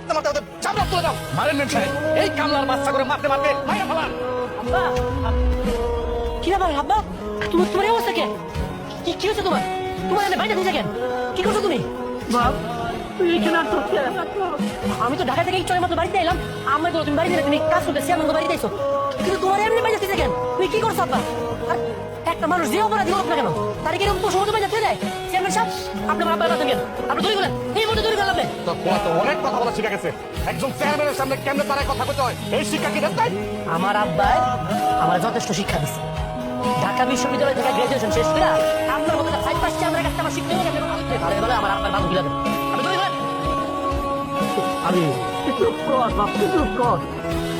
মারতে মারতে ওদের চামড়া তুলে দাও। মারেন মেম সাহেব, এই কামলার বাচ্চা করে মারতে মারতে মাইরা ফেলান। কি ব্যাপার আব্বা, তুমি তোমার এই অবস্থা কেন? কি কি হয়েছে তোমার? তোমার এনে বাইরে দিয়েছে কেন? কি করছো তুমি? বাপ তুই এখানে আর তোর কে? আমি তো ঢাকা থেকে একটু মাত্র বাড়িতে এলাম। আমার বলো তুমি বাড়িতে তুমি কাজ করতে চেয়ারম্যান বাড়িতে এসো, কিন্তু তোমার এমনি বাইরে দিয়েছে কেন? তুমি কি করছো আব্বা? আর একটা মানুষ যে অপরাধী হোক না কেন তার কি এরকম সময় বাইরে দেয়? চেয়ারম্যান সাহেব আপনি আমার আব্বার কথা কেন? আপনি দূরে গেলেন, এই মুহূর্তে দূরে গেলাম। তোর পোলা তো অনেক কথা বলা শিখে গেছে। একজন চেয়ারম্যানের সামনে কেমনে তারা কথা বলতে হয় এই শিক্ষা কি দেন তাই? আমার আব্বাই আমার যথেষ্ট শিক্ষা দিচ্ছে। ঢাকা বিশ্ববিদ্যালয় থেকে গ্রাজুয়েশন শেষ করে আপনার মতো 5-5 চেয়ারম্যানের কাছে আমার শিক্ষা নিয়ে ভালো ভালো আমার আব্বার বাবু গিলা দেন। আপনি দূরে গেলেন। আমি চুপ কর বাপ, চুপ কর।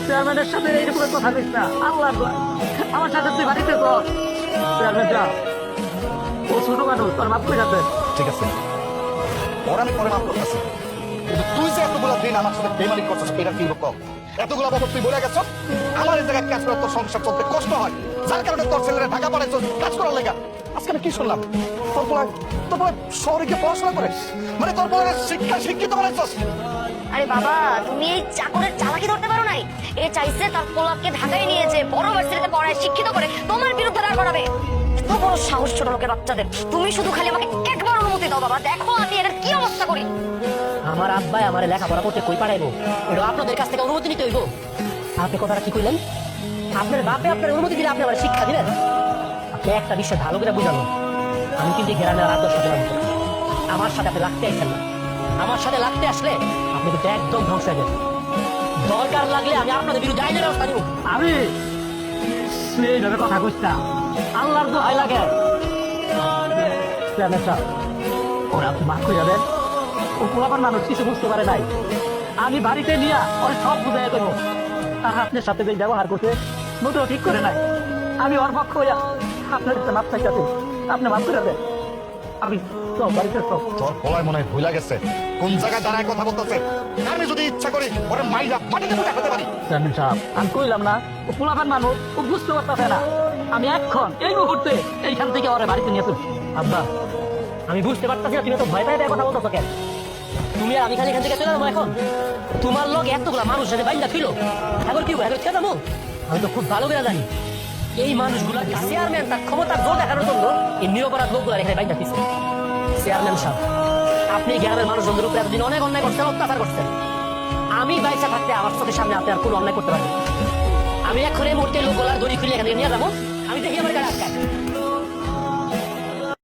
চেয়ারম্যানের সাথে এইরকম কথা বলিস না। আল্লাহ আমার সাথে তুই বাড়িতে কর। চেয়ারম্যান যা, ও ছোট মানুষ, তোর মাপ করে যাবে। ঠিক আছে, ওরা আমি পরে মাফ করতেছি, কিন্তু তুই যে এতগুলো দিন আমার সাথে বেমানি করছিস এটা কি রকম? এতগুলো বছর তুই বলে গেছ আমার এই জায়গায় কাজ করে তোর সংসার চলতে কষ্ট হয়, যার কারণে তোর ছেলেরা ঢাকা পাঠাইছ কাজ করার লেগা। আজকে আমি কি শুনলাম তোর পোলা শহরে গিয়ে পড়াশোনা করে, মানে তোর পোলা শিক্ষিত বানাইছস। আরে বাবা, তুমি এই চাকরের চালাকি ধরতে পারো নাই? এ চাইছে তার পোলাকে ঢাকায় নিয়েছে, বড় ভার্সিটিতে পড়ায়, শিক্ষিত করে তোমার বিরুদ্ধে দাঁড় করাবে। এত বড় সাহস ছোট লোকের বাচ্চাদের। তুমি শুধু খালি আমাকে একবার অনুমতি দাও বাবা, দেখো আমি এর কি অবস্থা করি। আমার আব্বাই আমার লেখাপড়া করতে কই পাঠাইবো, এটা আপনাদের কাছ থেকে অনুমতি নিতে হইব। আপনি কথাটা কি কইলেন? আপনার বাপে আপনার অনুমতি দিলে আপনি আমার শিক্ষা দিবেন? আপনি একটা বিষয় ভালো করে বুঝালো, আমি কিন্তু গ্রামের আদর্শ দিলাম। আমার সাথে আপনি লাগতে আসছেন না। আমার সাথে লাগতে আসলে আপনি কিন্তু একদম ধ্বংস হয়ে যাবেন। দরকার লাগলে আমি আপনাদের বিরুদ্ধে আইনের ব্যবস্থা নিব। আমি তুই এইভাবে কথা কইস না, আল্লাহর দোহাই লাগে। চেয়ারম্যান সাহেব, ওরা আপনি মাফ করে যাবেন। ও পোলাপান মানুষ কিছু বুঝতে পারে নাই। আমি বাড়িতে নিয়ে ওর সব বুঝাই দেবো। আর আপনার সাথে যে ব্যবহার করতে মোটেও ঠিক করে নাই। আমি ওর পক্ষ হইয়া আপনার কাছে মাপ চাইতে, আপনি মাফ করে দেন। আমি সব বাড়িতে সব তোর পোলায় মনে হয় ভুলা গেছে কোন জায়গায় দাঁড়ায় কথা বলতেছে। আমি যদি ইচ্ছা করি ওরে মাইরা মাটিতে পুঁতে ফেলতে পারি। চেয়ারম্যান সাহেব, আমি কইলাম না ও পোলাপান মানুষ, ও বুঝতে পারতেছে না। আমি এখন এই মুহূর্তে এইখান থেকে ওরে বাড়িতে নিয়ে চলছি। আব্বা আমি বুঝতে পারতাছি না তুমি তো ভয় পাই কথা বলতেছো কেন? তুমি আর আমি খালি এখান থেকে চলে যাবো এখন? তোমার লোক এতগুলা মানুষ সাথে বাইন্দা ছিল, এখন কি এখন কে যাবো? আমি তো খুব ভালো করে জানি এই মানুষগুলা চেয়ারম্যান তার ক্ষমতার জোর দেখানোর জন্য এই নিরপরাধ লোকগুলা এখানে বাইন্দা দিচ্ছে। চেয়ারম্যান সাহেব, আপনি গ্রামের মানুষজনদের উপরে এতদিন অনেক অন্যায় করছেন, অত্যাচার করছেন। আমি বাইসা থাকতে আমার চোখের সামনে আপনি আর কোনো অন্যায় করতে পারবেন। আমি এখন এই মুহূর্তে লোকগুলার দড়ি খুলে এখানে নিয়ে যাবো, আমি দেখি আমার গাড়ি আটকায়।